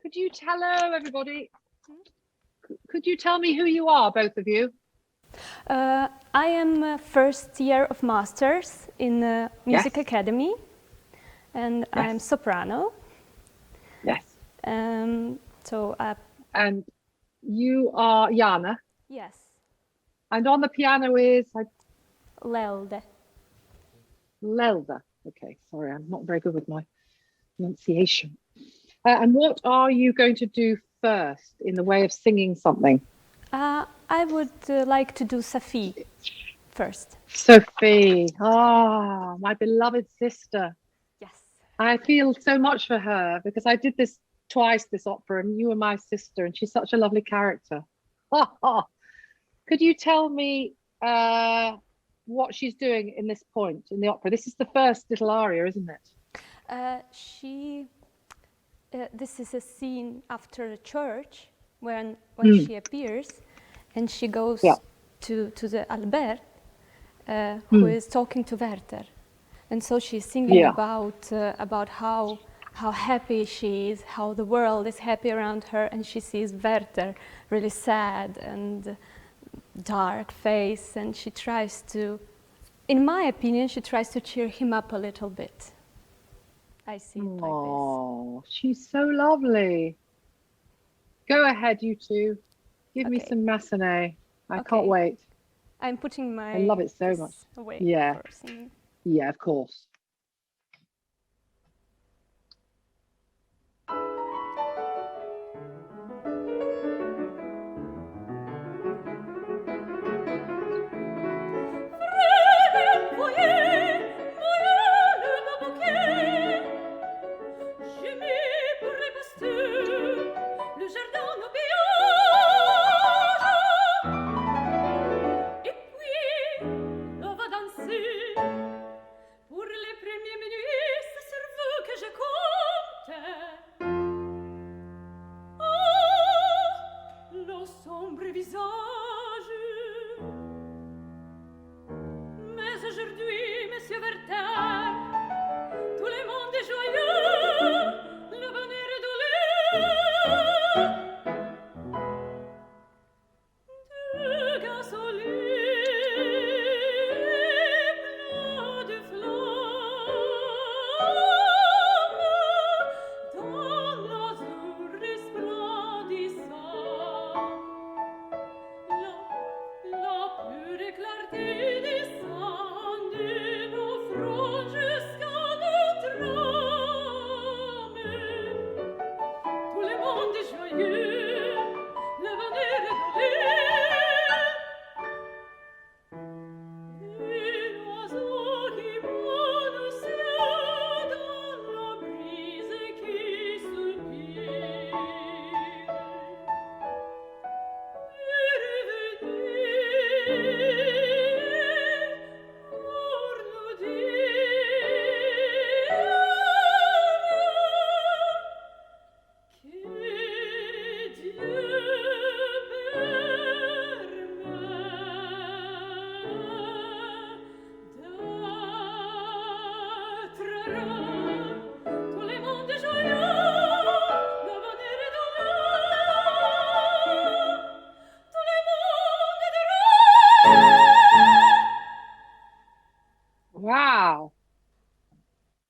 Could you hello everybody? Could you tell me who you are, both of you? I am first year of masters in Music Academy, and I'm soprano. Yes. And you are Jana. Yes. And on the piano is Lelde. Lelde. Okay, sorry, I'm not very good with my pronunciation. And what are you going to do first in the way of singing something? I would like to do Sophie first. Sophie, my beloved sister. Yes. I feel so much for her because I did this twice, this opera, and you were my sister, and she's such a lovely character. Could you tell me what she's doing in this point in the opera? This is the first little aria, isn't it? This is a scene after a church when she appears, and she goes to the Albert, who is talking to Werther, and so she's singing about how happy she is, how the world is happy around her, and she sees Werther really sad and dark face, and she tries to, in my opinion, she tries to cheer him up a little bit. I see it like this. Oh, she's so lovely. Go ahead, you two. Give me some Massenet. I can't wait. I'm putting my... I love it so much. Away first. Yeah, of course.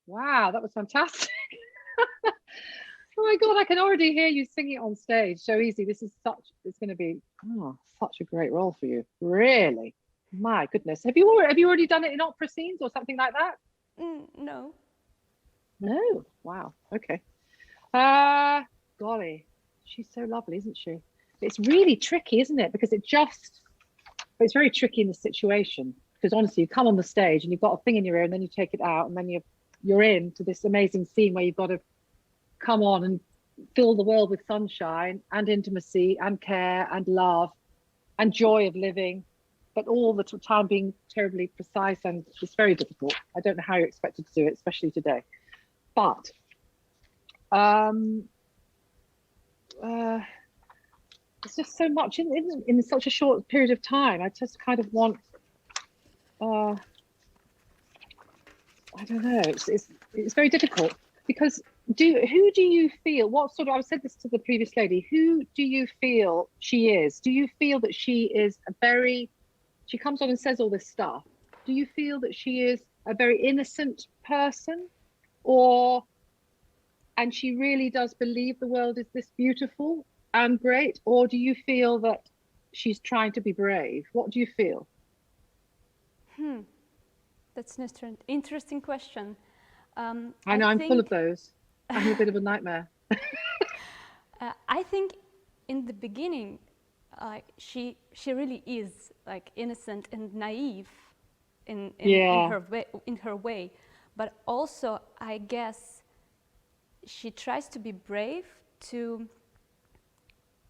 Wow, that was fantastic. Oh my God, I can already hear you singing it on stage. So easy. It's going to be such a great role for you. Really? My goodness. Have you already done it in opera scenes or something like that? No. No? Wow. Okay. Golly, she's so lovely, isn't she? It's really tricky, isn't it? Because it's very tricky in the situation. Because honestly, you come on the stage and you've got a thing in your ear and then you take it out and then you're into this amazing scene where you've got to come on and fill the world with sunshine and intimacy and care and love and joy of living, but all the time being terribly precise, and it's very difficult. I don't know how you're expected to do it, especially today. But it's just so much in such a short period of time. I just kind of want I don't know, it's very difficult. Because who do you feel, what sort of, I said this to the previous lady, who do you feel she is? Do you feel that she is she comes on and says all this stuff. Do you feel that she is a very innocent person, and she really does believe the world is this beautiful and great? Or do you feel that she's trying to be brave? What do you feel? That's an interesting question. I know, I'm full of those. I'm a bit of a nightmare. I think in the beginning, she really is like innocent and naive in her way, but also I guess she tries to be brave to.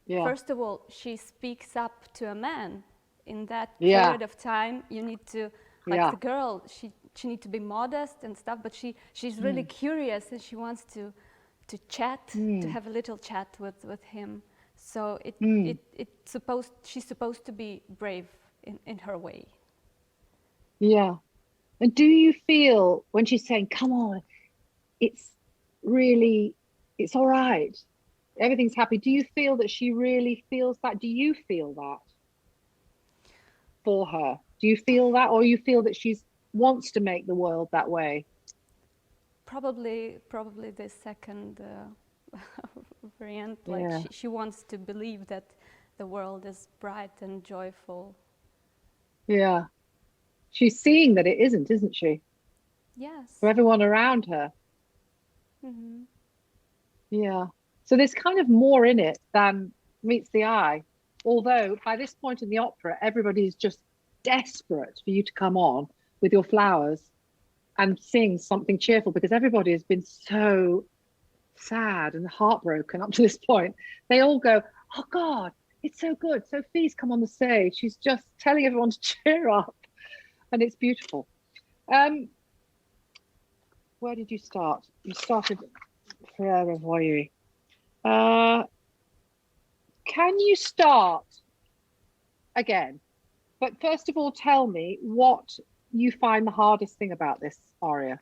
First of all, she speaks up to a man. In that period of time, you need to, like the girl, she needs to be modest and stuff, but she's really curious and she wants to chat, to have a little chat with him. So she's supposed to be brave in her way. Yeah. And do you feel when she's saying, come on, it's all right, everything's happy, do you feel that she really feels that? Do you feel that for her? Do you feel that, or you feel that she wants to make the world that way? Probably the second variant. Like she wants to believe that the world is bright and joyful. Yeah. She's seeing that it isn't she? Yes. For everyone around her. Mm-hmm. Yeah. So there's kind of more in it than meets the eye. Although by this point in the opera, everybody's just desperate for you to come on with your flowers and sing something cheerful, because everybody has been so sad and heartbroken up to this point. They all go, oh God, it's so good. Sophie's come on the stage. She's just telling everyone to cheer up. And it's beautiful. Where did you start? You started Forever Voyeur. Can you start again? But first of all, tell me what you find the hardest thing about this aria,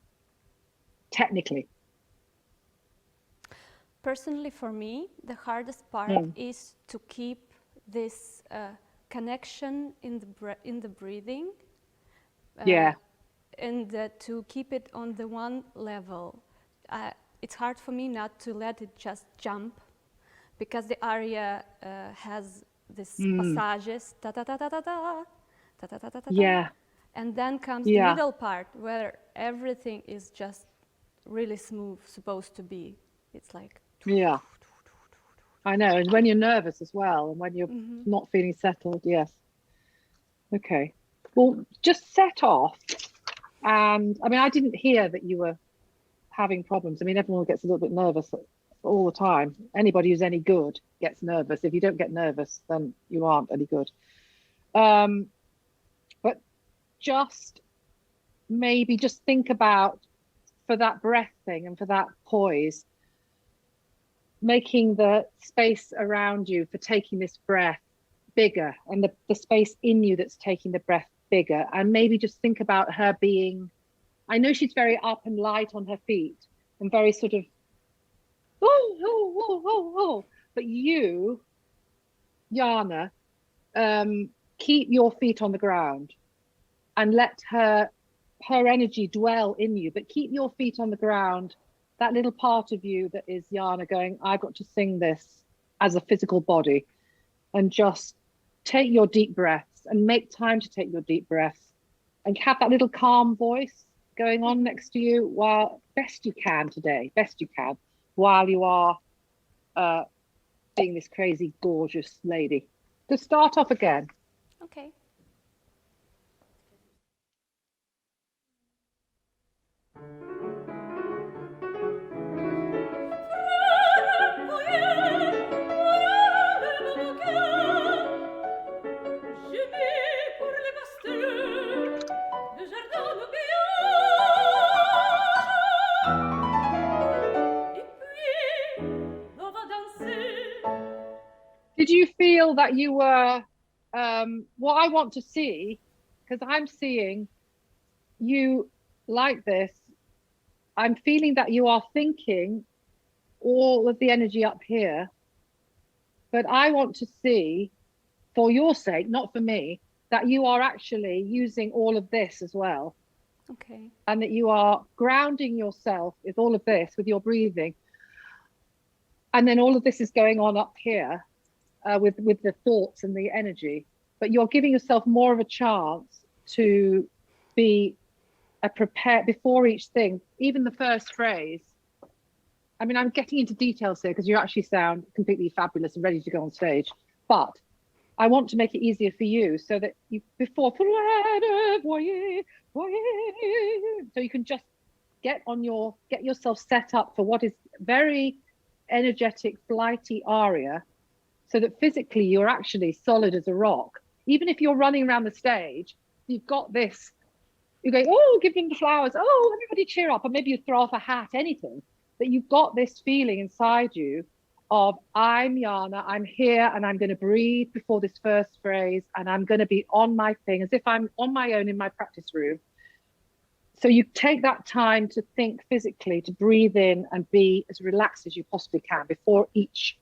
technically. Personally, for me, the hardest part is to keep this connection in the breathing. And to keep it on the one level. It's hard for me not to let it just jump, because the aria has this passages, ta ta ta ta ta ta, ta ta ta ta ta, and then comes the middle part where everything is just really smooth, supposed to be. It's like I know, and when you're nervous as well, and when you're not feeling settled, Okay, well, just set off. And I mean, I didn't hear that you were having problems. I mean, everyone gets a little bit nervous all the time. Anybody who's any good gets nervous. If you don't get nervous, then you aren't any good. But maybe just think about, for that breath thing and for that poise, making the space around you for taking this breath bigger, and the space in you that's taking the breath bigger. And maybe just think about her being, I know she's very up and light on her feet and very sort of but you, Jana, keep your feet on the ground and let her energy dwell in you, but keep your feet on the ground, that little part of you that is Jana going, I've got to sing this as a physical body, and just take your deep breaths and make time to take your deep breaths and have that little calm voice going on next to you while best you can, while you are being this crazy, gorgeous lady. To start off again. Okay. Did you feel that you were, what I want to see, because I'm seeing you like this, I'm feeling that you are thinking all of the energy up here, but I want to see, for your sake, not for me, that you are actually using all of this as well. Okay. And that you are grounding yourself with all of this, with your breathing. And then all of this is going on up here with the thoughts and the energy. But you're giving yourself more of a chance to be prepared before each thing, even the first phrase. I mean, I'm getting into details here because you actually sound completely fabulous and ready to go on stage. But I want to make it easier for you so that you, before, so you can just get yourself set up for what is very energetic, flighty aria, so that physically you're actually solid as a rock. Even if you're running around the stage, you've got this, you go, oh, give them the flowers, oh, everybody cheer up, or maybe you throw off a hat, anything, that you've got this feeling inside you of, I'm Jana, I'm here, and I'm going to breathe before this first phrase, and I'm going to be on my thing, as if I'm on my own in my practice room. So you take that time to think physically, to breathe in and be as relaxed as you possibly can before each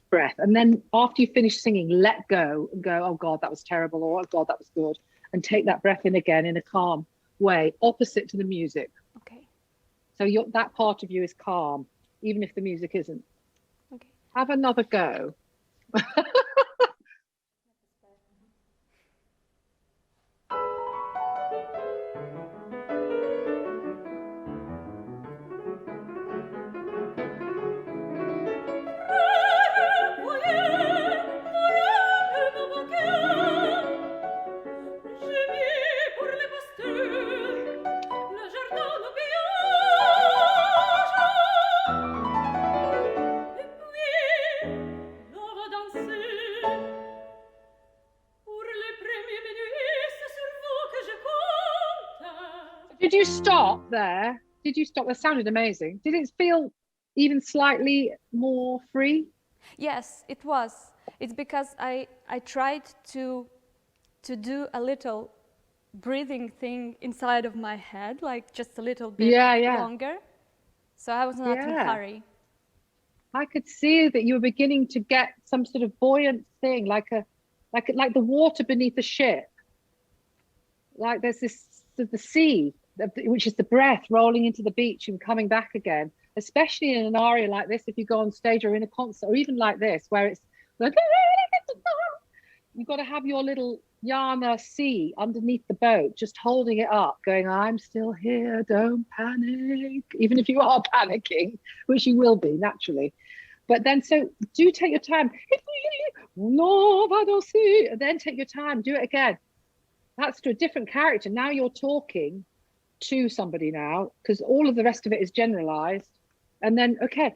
breath. And then after you finish singing, let go and go, oh God, that was terrible, or oh God, that was good. And take that breath in again in a calm way, opposite to the music. Okay. So that part of you is calm, even if the music isn't. Okay. Have another go. Did you stop there? Did you stop? That sounded amazing. Did it feel even slightly more free? Yes, it was. It's because I tried to do a little breathing thing inside of my head, like just a little bit longer. So I was not in a hurry. I could see that you were beginning to get some sort of buoyant thing, like the water beneath the ship. Like there's the sea, which is the breath rolling into the beach and coming back again, especially in an aria like this, if you go on stage or in a concert, or even like this, where it's like, you've got to have your little Jana sea underneath the boat, just holding it up, going, I'm still here, don't panic, even if you are panicking, which you will be naturally. But then, so do take your time. And then take your time, do it again. That's to a different character. Now you're talking to somebody now, because all of the rest of it is generalized. And then, okay,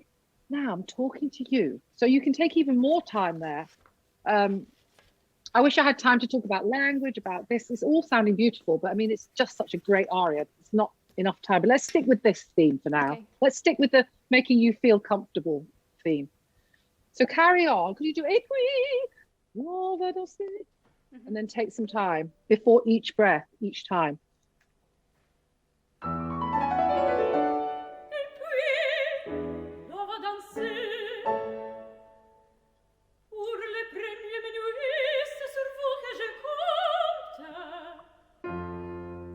now I'm talking to you. So you can take even more time there. I wish I had time to talk about language, about this. It's all sounding beautiful, but I mean, it's just such a great aria. It's not enough time, but let's stick with this theme for now. Okay. Let's stick with the making you feel comfortable theme. So carry on. Could you do et puis? And then take some time before each breath, each time.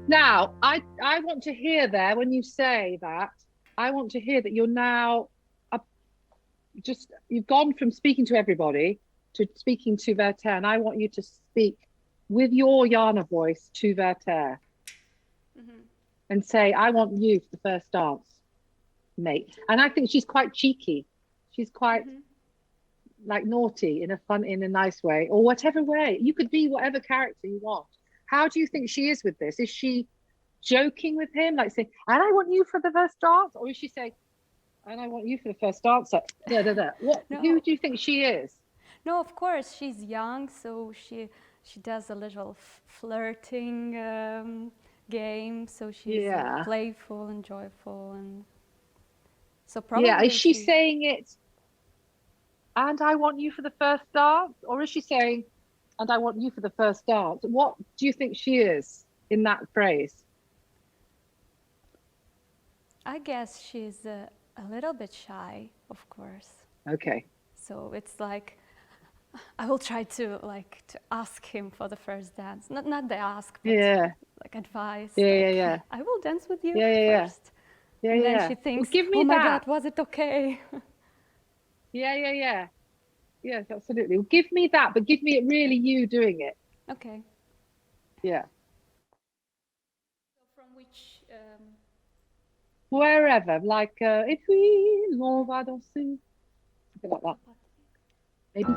Now, I want to hear there, when you say that, I want to hear that you're now you've gone from speaking to everybody to speaking to Werther, and I want you to speak with your Jana voice to Werther and say, I want you for the first dance, mate. And I think she's quite cheeky. She's quite like naughty in a nice way, or whatever way. You could be whatever character you want. How do you think she is with this? Is she joking with him, like saying, and I want you for the first dance? Or is she saying, and I want you for the first dancer? What? No. Who do you think she is? No, of course, she's young, so she does a little flirting game, so she's playful and joyful. And so probably is she saying it, and I want you for the first dance? Or is she saying, and I want you for the first dance? What do you think she is in that phrase? I guess she's a little bit shy, of course. Okay. So it's like, I will try to ask him for the first dance. Not the ask, but like advice. Yeah. I will dance with you first. Yeah, and then she thinks, well, give me oh my that. God, was it okay? Yeah. Yes, absolutely. Well, give me that, but give me it really you doing it. Okay. Yeah. So from which? Wherever, like, et puis, l'on va danser. Something like that. Maybe.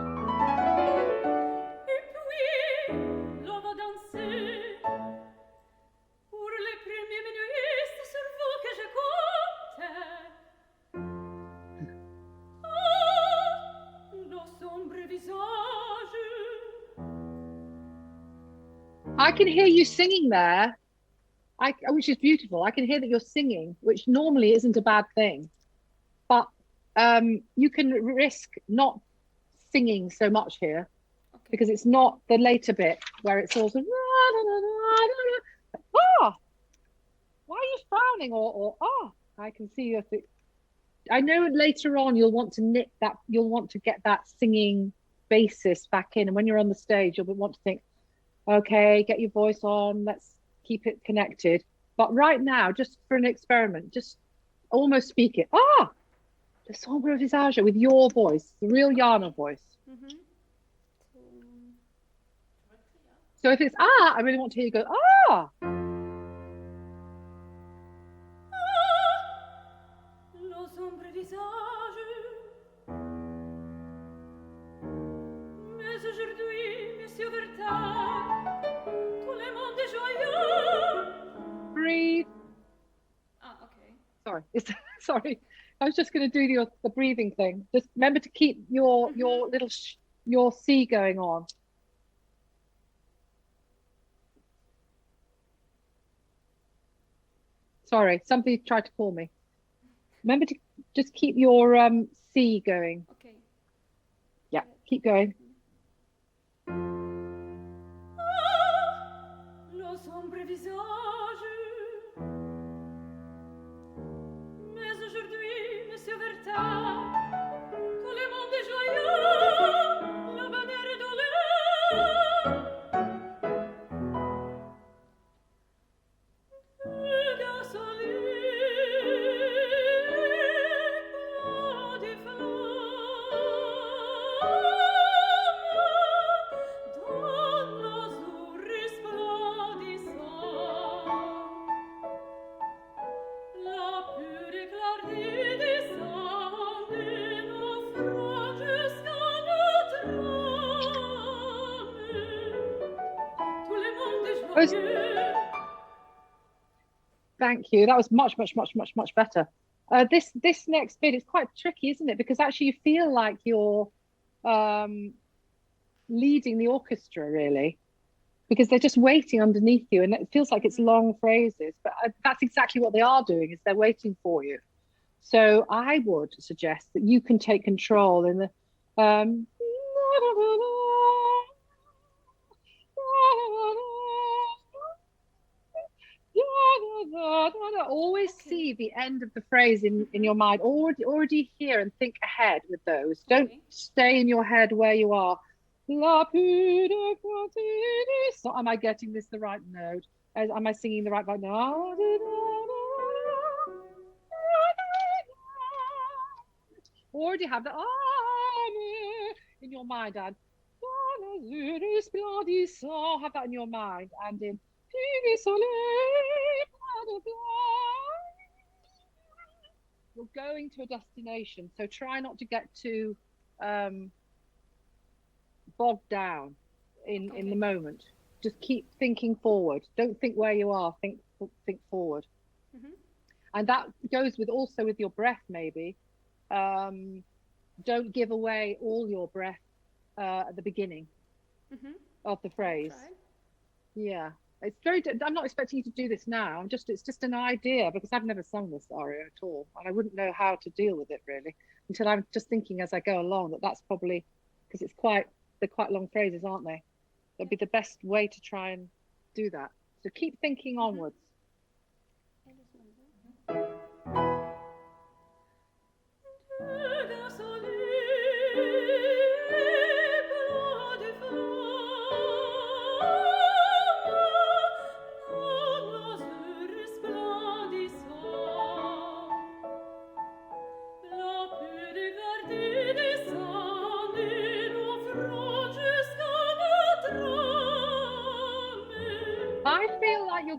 Et puis, l'on va danser. Pour les premiers minuits, c'est sur vous que je compte. Ah, nos sombres visages. I can hear you singing there, which is beautiful. I can hear that you're singing, which normally isn't a bad thing. But you can risk not singing so much here, because it's not the later bit where it's all sort of, why are you frowning? Or I can see you. I know later on you'll want to knit that, you'll want to get that singing basis back in. And when you're on the stage, you'll want to think, okay, get your voice on, let's keep it connected. But right now, just for an experiment, just almost speak it. The sombre visage with your voice, the real Jana voice. Mm-hmm. So if it's I really want to hear you go, Nos sombres visages. Mais aujourd'hui, Monsieur Vertard, tout le monde est joyeux. breathe. Okay. Sorry, sorry. I was just going to do the breathing thing. Just remember to keep your little your C going on. Sorry, somebody tried to call me. Remember to just keep your C going. Okay. Yeah, keep going. Nos sombres visages. Mais aujourd'hui, Monsieur Vertard, tout le monde est joyeux. La bannière est Thank you. That was much better. This next bit is quite tricky, isn't it? Because actually you feel like you're leading the orchestra, really, because they're just waiting underneath you, and it feels like it's long phrases, but that's exactly what they are doing, is they're waiting for you. So I would suggest that you can take control in the always see the end of the phrase in your mind, already hear and think ahead with those. Don't stay in your head where you are. So am I getting this the right note? Am I singing the right note? Already have the in your mind, and have that in your mind, and in you're going to a destination, so try not to get too bogged down in the moment. Just keep thinking forward. Don't think where you are. Think forward. Mm-hmm. And that goes also with your breath, maybe. Don't give away all your breath at the beginning of the phrase. Yeah, it's very. I'm not expecting you to do this now. It's just an idea, because I've never sung this aria at all, and I wouldn't know how to deal with it really until I'm just thinking as I go along that's probably, because they're quite long phrases, aren't they? That'd be the best way to try and do that. So keep thinking onwards.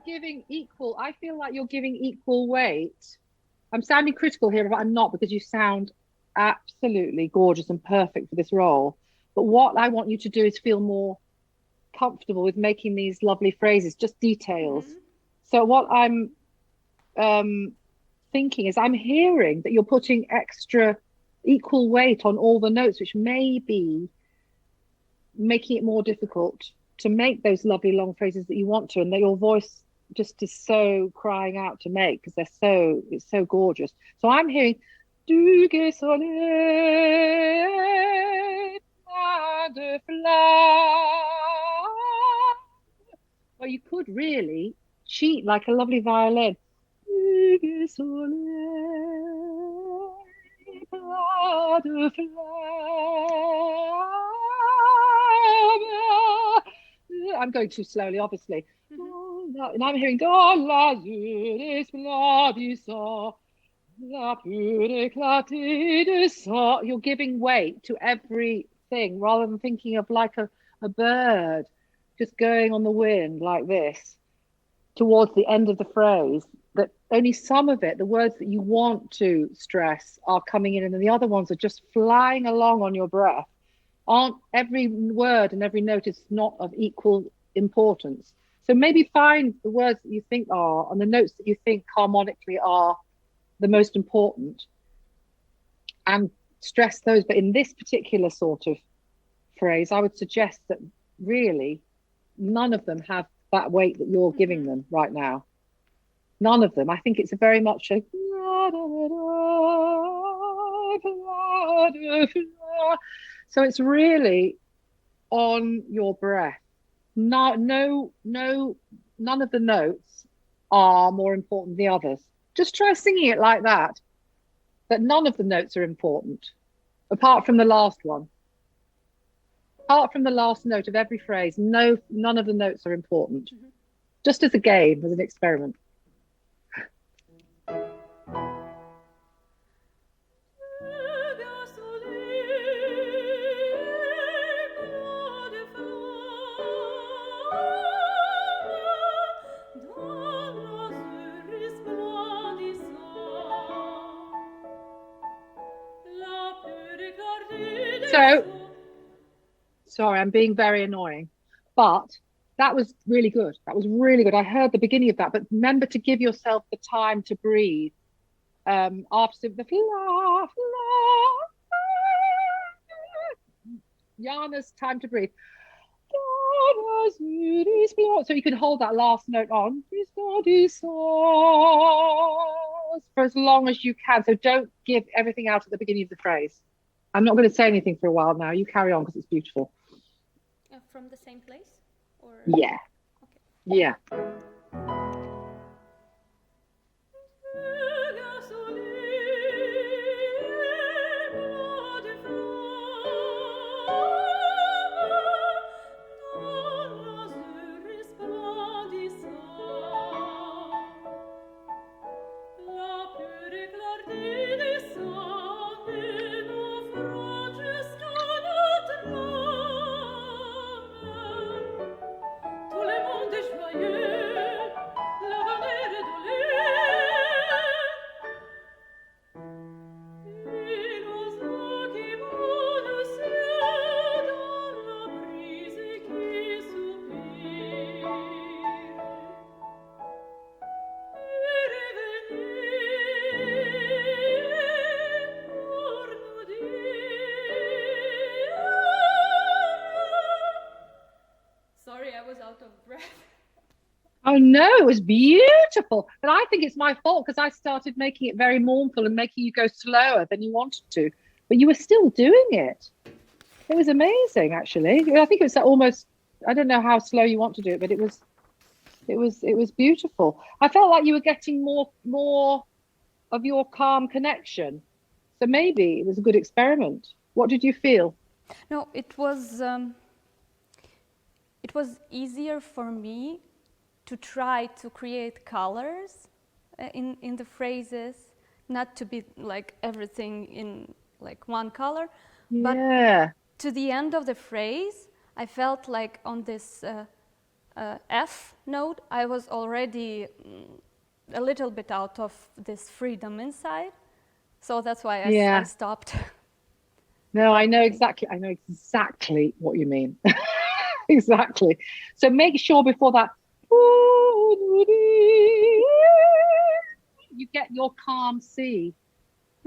giving equal, I feel like you're giving equal weight. I'm sounding critical here, but I'm not, because you sound absolutely gorgeous and perfect for this role. But what I want you to do is feel more comfortable with making these lovely phrases, just details. So what I'm thinking is, I'm hearing that you're putting extra equal weight on all the notes, which may be making it more difficult to make those lovely long phrases that you want to, and that your voice just is so crying out to make, because it's so gorgeous. So I'm hearing du soleil de flamme. Well, you could really cheat like a lovely violin. Du soleil de flamme. I'm going too slowly, obviously. And I'm hearing dans l'azur esplendissant, la pure éclatée de sang. You're giving weight to everything rather than thinking of like a bird just going on the wind like this towards the end of the phrase, that only some of it, the words that you want to stress, are coming in, and then the other ones are just flying along on your breath. Aren't every word and every note is not of equal importance. So maybe find the words that you think are, and the notes that you think harmonically are the most important, and stress those. But in this particular sort of phrase, I would suggest that really none of them have that weight that you're giving them right now. None of them. I think it's a very much a... So it's really on your breath. None of the notes are more important than the others. Just try singing it like that none of the notes are important, apart from the last one. Apart from the last note of every phrase, none of the notes are important. Just as a game, as an experiment. So, sorry, I'm being very annoying, but that was really good. That was really good. I heard the beginning of that, but remember to give yourself the time to breathe. After the Jana's time to breathe. So you can hold that last note on for as long as you can. So don't give everything out at the beginning of the phrase. I'm not going to say anything for a while now. You carry on because it's beautiful. From the same place? Or... Yeah. Okay. Yeah. Oh no, it was beautiful. But I think it's my fault because I started making it very mournful and making you go slower than you wanted to. But you were still doing it. It was amazing, actually. I think it was almost, I don't know how slow you want to do it, but it was beautiful. I felt like you were getting more of your calm connection. So maybe it was a good experiment. What did you feel? No, it was easier for me to try to create colors in the phrases, not to be like everything in like one color. Yeah. But to the end of the phrase, I felt like on this F note, I was already a little bit out of this freedom inside. So that's why I stopped. No, I know exactly what you mean. Exactly. So make sure before that you get your calm C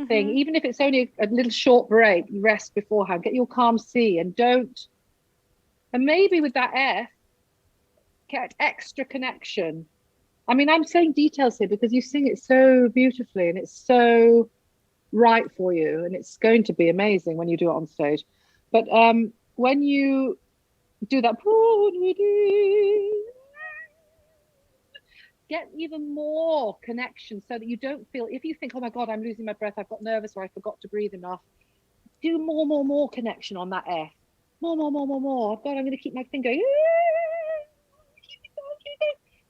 thing. Even if it's only a little short break, you rest beforehand, get your calm C and maybe with that F, get extra connection. I mean, I'm saying details here because you sing it so beautifully and it's so right for you, and it's going to be amazing when you do it on stage. But when you do that, get even more connection so that you don't feel, if you think, oh my God, I'm losing my breath, I've got nervous or I forgot to breathe enough, do more connection on that F. More. God, I'm going to keep my finger.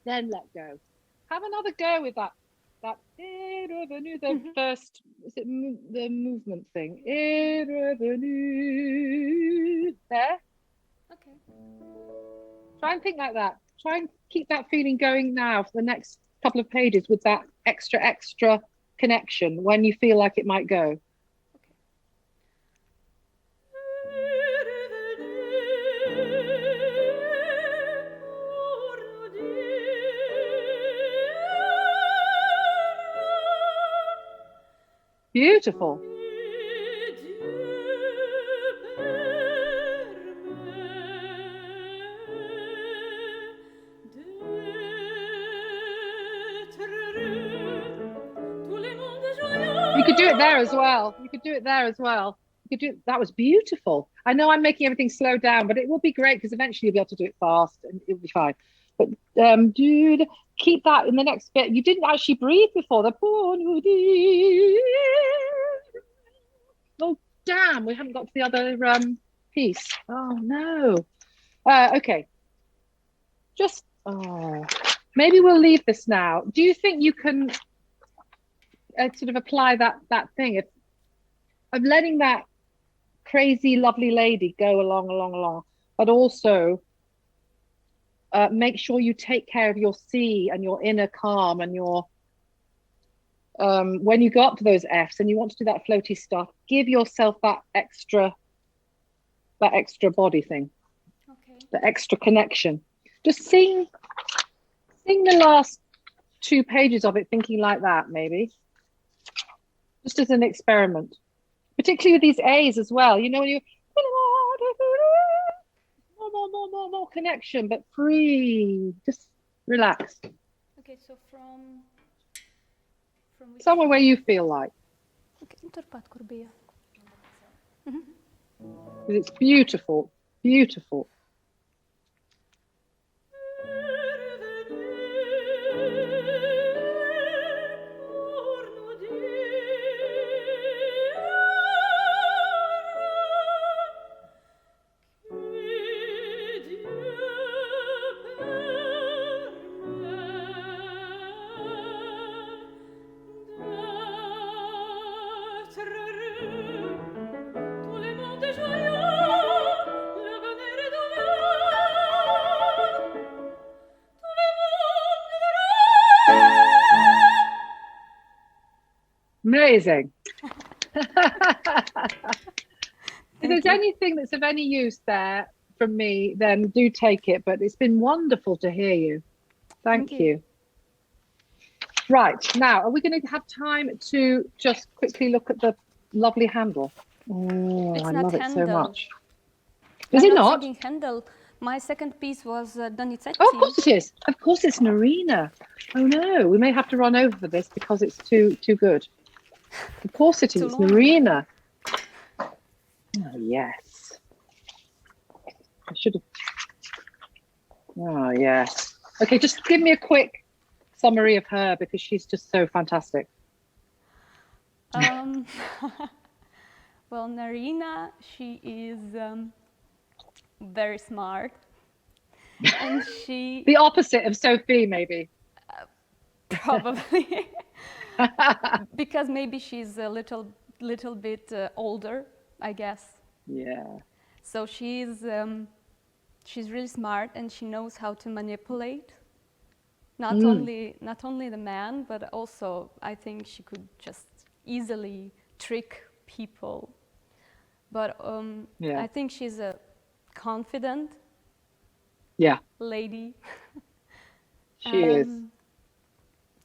Then let go. Have another go with that the first, is it the movement thing? There. Okay. Try and think like that. Try and keep that feeling going now for the next couple of pages with that extra connection when you feel like it might go. Beautiful. You could do it there as well. That was beautiful. I know I'm making everything slow down, but it will be great because eventually you'll be able to do it fast and it'll be fine. But keep that in the next bit. You didn't actually breathe before the. Oh damn! We haven't got to the other piece. Oh no. Okay. Just maybe we'll leave this now. Do you think you can sort of apply that thing of letting that crazy lovely lady go along, but also make sure you take care of your C and your inner calm and your when you go up to those Fs and you want to do that floaty stuff, give yourself that extra body thing, the extra connection. Just sing the last 2 pages of it thinking like that, maybe just as an experiment, particularly with these A's as well. You know, when you more connection, but free, just relax. Okay, so from somewhere where you feel like. Okay, it's beautiful. Amazing. If there's anything that's of any use there from me, then do take it. But it's been wonderful to hear you. Thank you. Right, now, are we going to have time to just quickly look at the lovely Handel? Oh, I love it so much. Is it not? Handel. My second piece was Donizetti. Oh, of course it is. Of course it's Narina. Oh no, we may have to run over this because it's too good. Of course it is. It's Narina. Oh yes. I should have. Oh yes. Okay, just give me a quick summary of her because she's just so fantastic. Well, Narina, she is very smart, and she the opposite of Sophie, maybe. Probably, because maybe she's a little bit older, I guess. Yeah. So she's she's really smart and she knows how to manipulate not only the man, but also I think she could just easily trick people. But I think she's a confident lady. She is.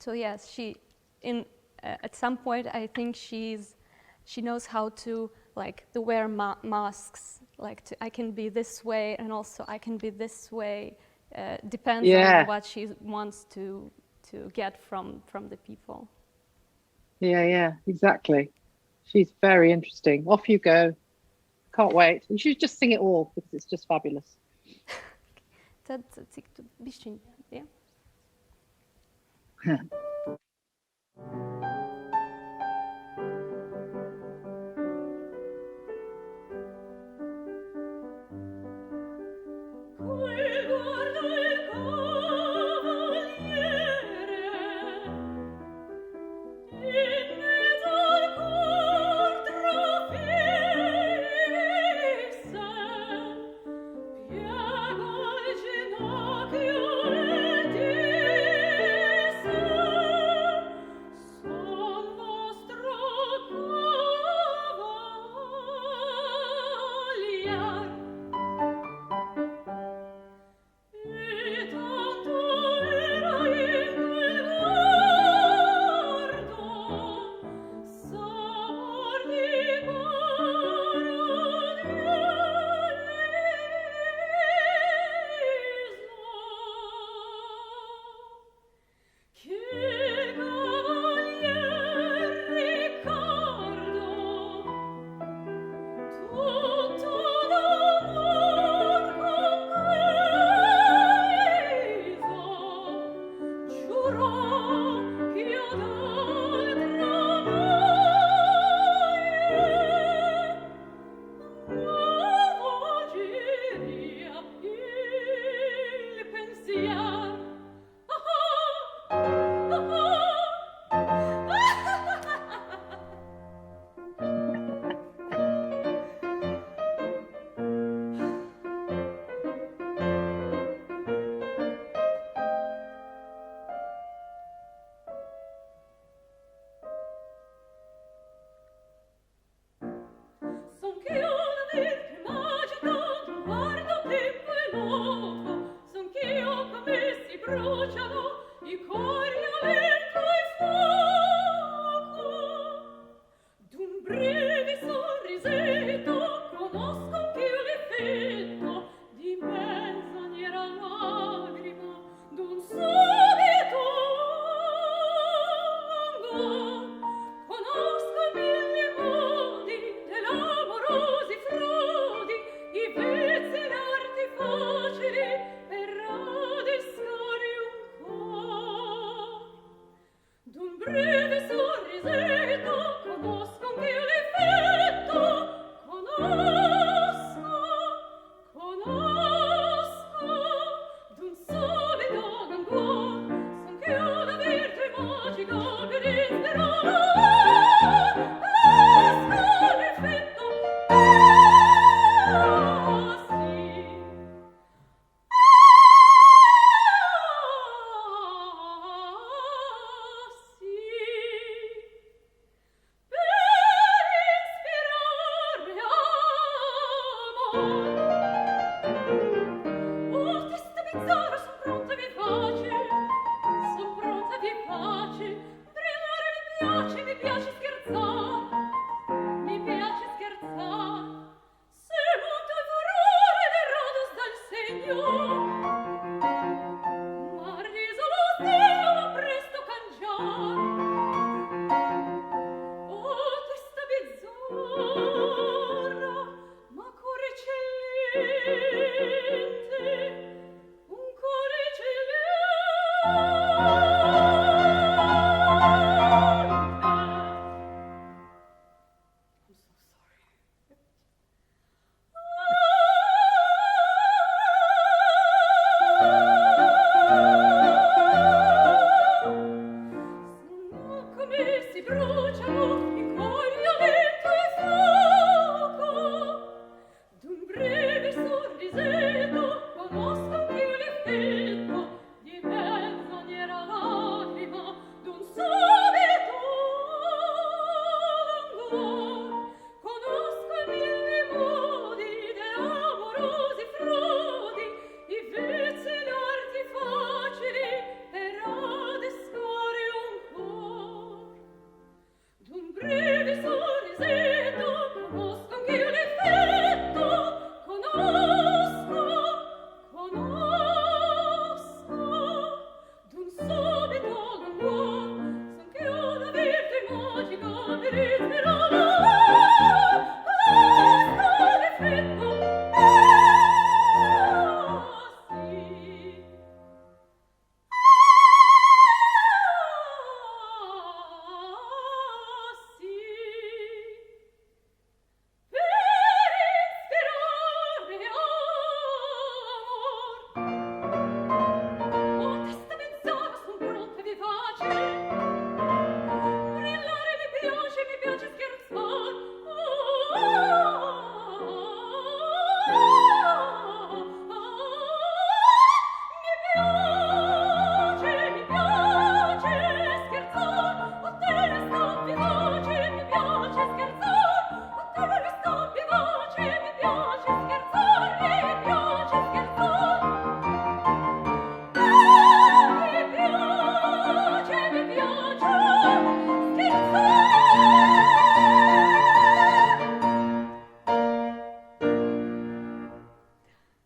So yes, she at some point I think she knows how to wear masks. I can be this way and also I can be this way. Depends on what she wants to get from the people. Yeah, exactly. She's very interesting. Off you go. Can't wait. You should just sing it all because it's just fabulous.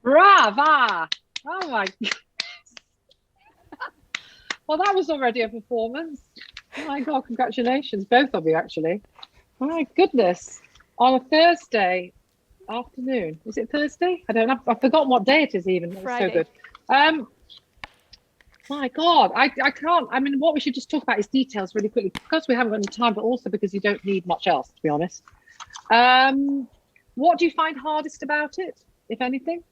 Brava! Oh my God. Well, that was already a performance. Oh my God, congratulations, both of you, actually. My goodness. On a Thursday afternoon. Is it Thursday? I don't know. I've forgotten what day it is even. It was so good. My God, I can't. I mean, what we should just talk about is details really quickly, because we haven't got any time, but also because you don't need much else, to be honest. What do you find hardest about it, if anything?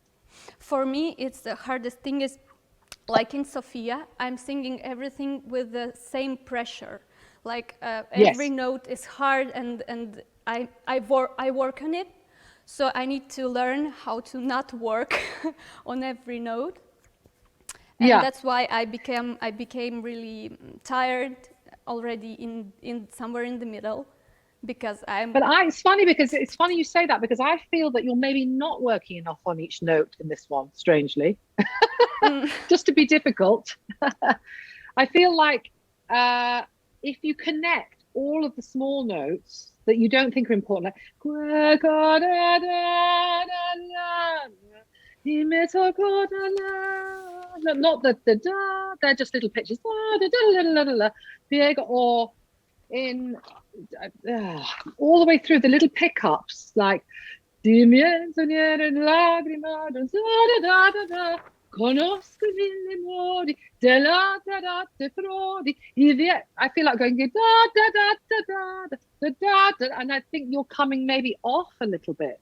For me, it's the hardest thing is, like in Sophia, I'm singing everything with the same pressure. Like every note is hard, and I work on it. So I need to learn how to not work on every note. And that's why I became really tired already in somewhere in the middle, because I'm. But it's funny you say that, because I feel that you're maybe not working enough on each note in this one, strangely. Just to be difficult. I feel like if you connect all of the small notes that you don't think are important, like not the da, they're just little pitches, or in all the way through the little pickups, like conosco mille modi della da da de frodi. I feel like going da da da da da da da, and I think you're coming maybe off a little bit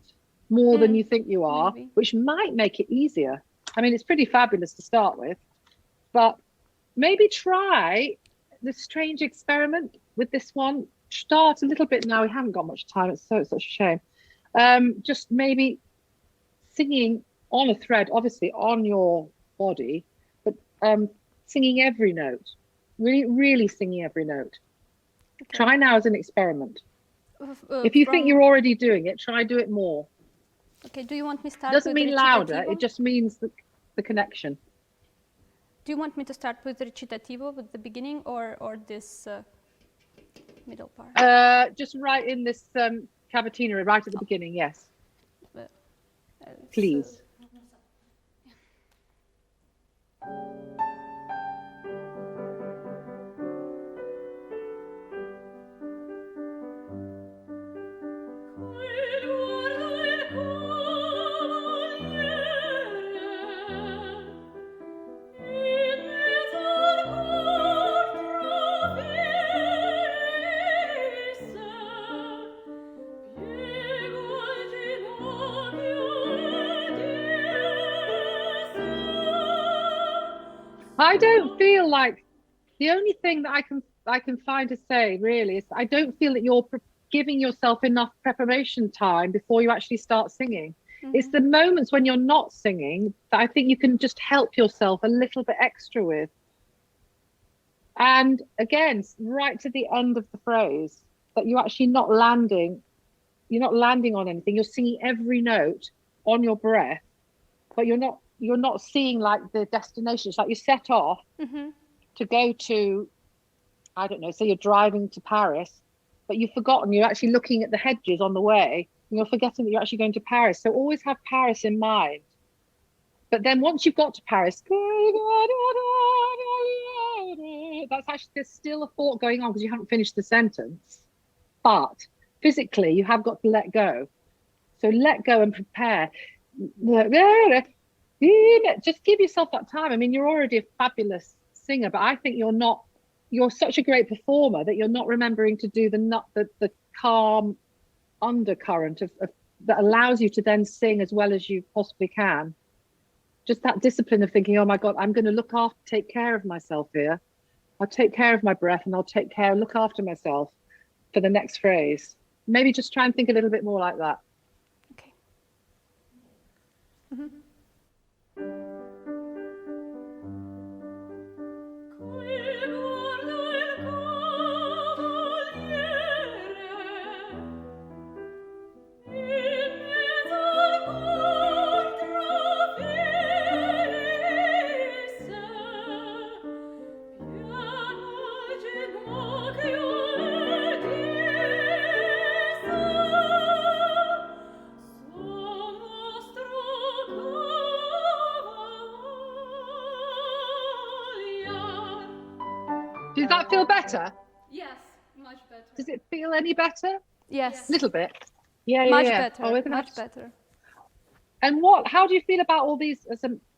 more than you think you are, maybe. Which might make it easier. I mean, it's pretty fabulous to start with, but maybe try this strange experiment with this one. Start a little bit now. We haven't got much time. It's such a shame. Just maybe singing on a thread, obviously on your body, but singing every note, really singing every note. Okay. Try now as an experiment. If you think you're already doing it, try do it more. Okay, do you want me to start? Doesn't mean louder, it just means the connection. Do you want me to start with recitativo at the beginning, or this middle part? Just right in this cavatina, right at the beginning, yes. Please. I don't feel like, the only thing that I can find to say really is I don't feel that you're giving yourself enough preparation time before you actually start singing. Mm-hmm. It's the moments when you're not singing that I think you can just help yourself a little bit extra with. And again, right to the end of the phrase, that you're actually not landing. You're not landing on anything. You're singing every note on your breath, but you're not seeing like the destination. It's like you set off to go to, I don't know, say you're driving to Paris, but you've forgotten you're actually looking at the hedges on the way, and you're forgetting that you're actually going to Paris. So always have Paris in mind. But then once you've got to Paris, that's actually, there's still a thought going on because you haven't finished the sentence. But physically, you have got to let go. So let go and prepare. Just give yourself that time. I mean, you're already a fabulous singer, but I think you're such a great performer that you're not remembering to do the calm undercurrent of that allows you to then sing as well as you possibly can. Just that discipline of thinking, oh my God, I'm going to take care of myself here. I'll take care of my breath and I'll look after myself for the next phrase. Maybe just try and think a little bit more like that. Okay. Mm-hmm. Does that feel better? Yes, much better. Does it feel any better? Yes. A little bit. Yeah, much yeah. better. Oh, much better. And how do you feel about all these?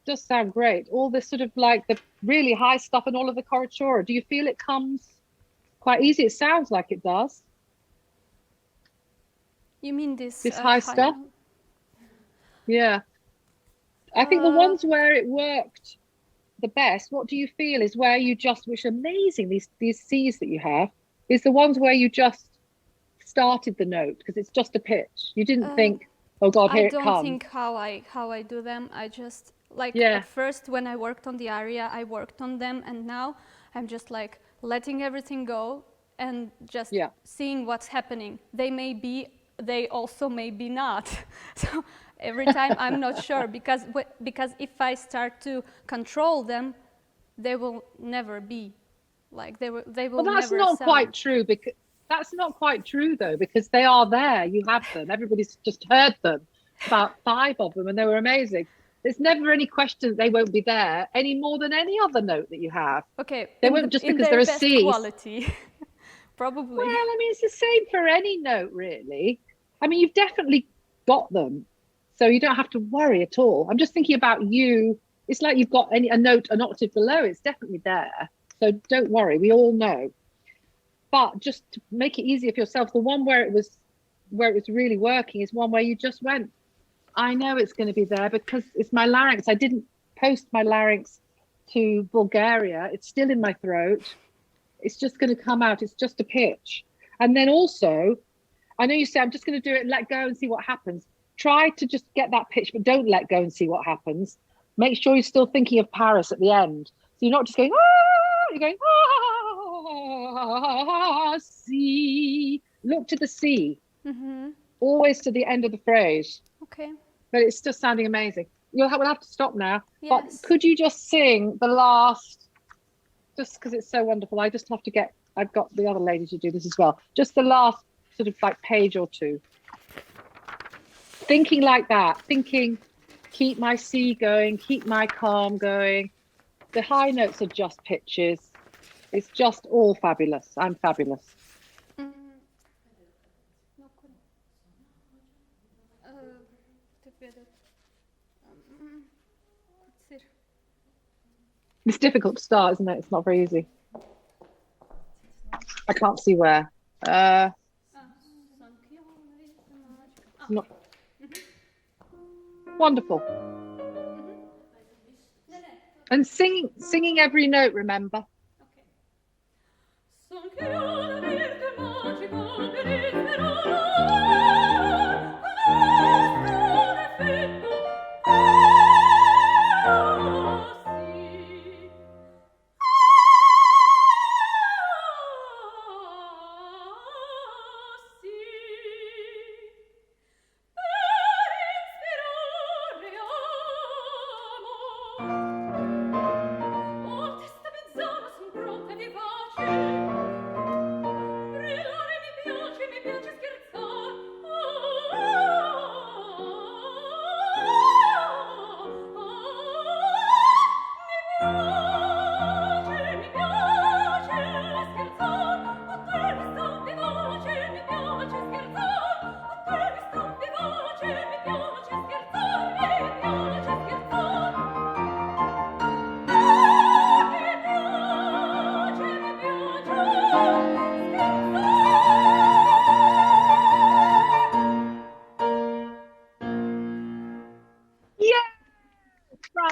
Does sound great. All this sort of like the really high stuff and all of the coloratura. Do you feel it comes quite easy? It sounds like it does. You mean this high stuff? Yeah. I think the ones where it worked the best, what do you feel is where you just, which are amazing, these C's that you have, is the ones where you just started the note because it's just a pitch. You didn't think, oh God, here it comes. I don't think how I do them. I just at first when I worked on the aria, I worked on them, and now I'm just like letting everything go and just seeing what's happening. They also may be not. So every time I'm not sure because if I start to control them, they will never be like they will. Well, that's never not sound. Quite true because that's not quite true though, because they are there. You have them. Everybody's just heard them. About 5 of them, and they were amazing. There's never any question that they won't be there any more than any other note that you have. Okay, they won't just because they're a C. Quality, probably. Well, I mean, it's the same for any note, really. I mean, you've definitely got them, so you don't have to worry at all. I'm just thinking about you. It's like you've got a note an octave below. It's definitely there, so don't worry. We all know. But just to make it easier for yourself, the one where it was really working is one where you just went, I know it's going to be there because it's my larynx. I didn't post my larynx to Bulgaria. It's still in my throat. It's just going to come out. It's just a pitch. And then also, I know you say, I'm just going to do it and let go and see what happens. Try to just get that pitch, but don't let go and see what happens. Make sure you're still thinking of Paris at the end. So you're not just going, ah, you're going, ah, C. Look to the C. Mm-hmm. Always to the end of the phrase. Okay. But it's just sounding amazing. We'll have to stop now. Yes. But could you just sing the last, just because it's so wonderful, I've got the other lady to do this as well. Just the last sort of like page or two. Thinking like that, keep my C going, keep my calm going. The high notes are just pitches. It's just all fabulous. I'm fabulous. It's difficult to start, isn't it? It's not very easy. I can't see where. Not... Wonderful. And singing every note, remember.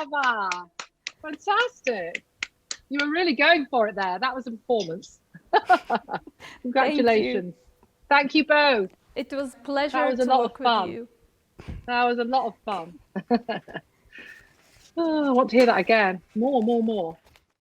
brava. Fantastic. You were really going for it there. That was a performance. Congratulations. Thank you both. It was a pleasure to work with you. That was a lot of fun. Oh, I want to hear that again. More.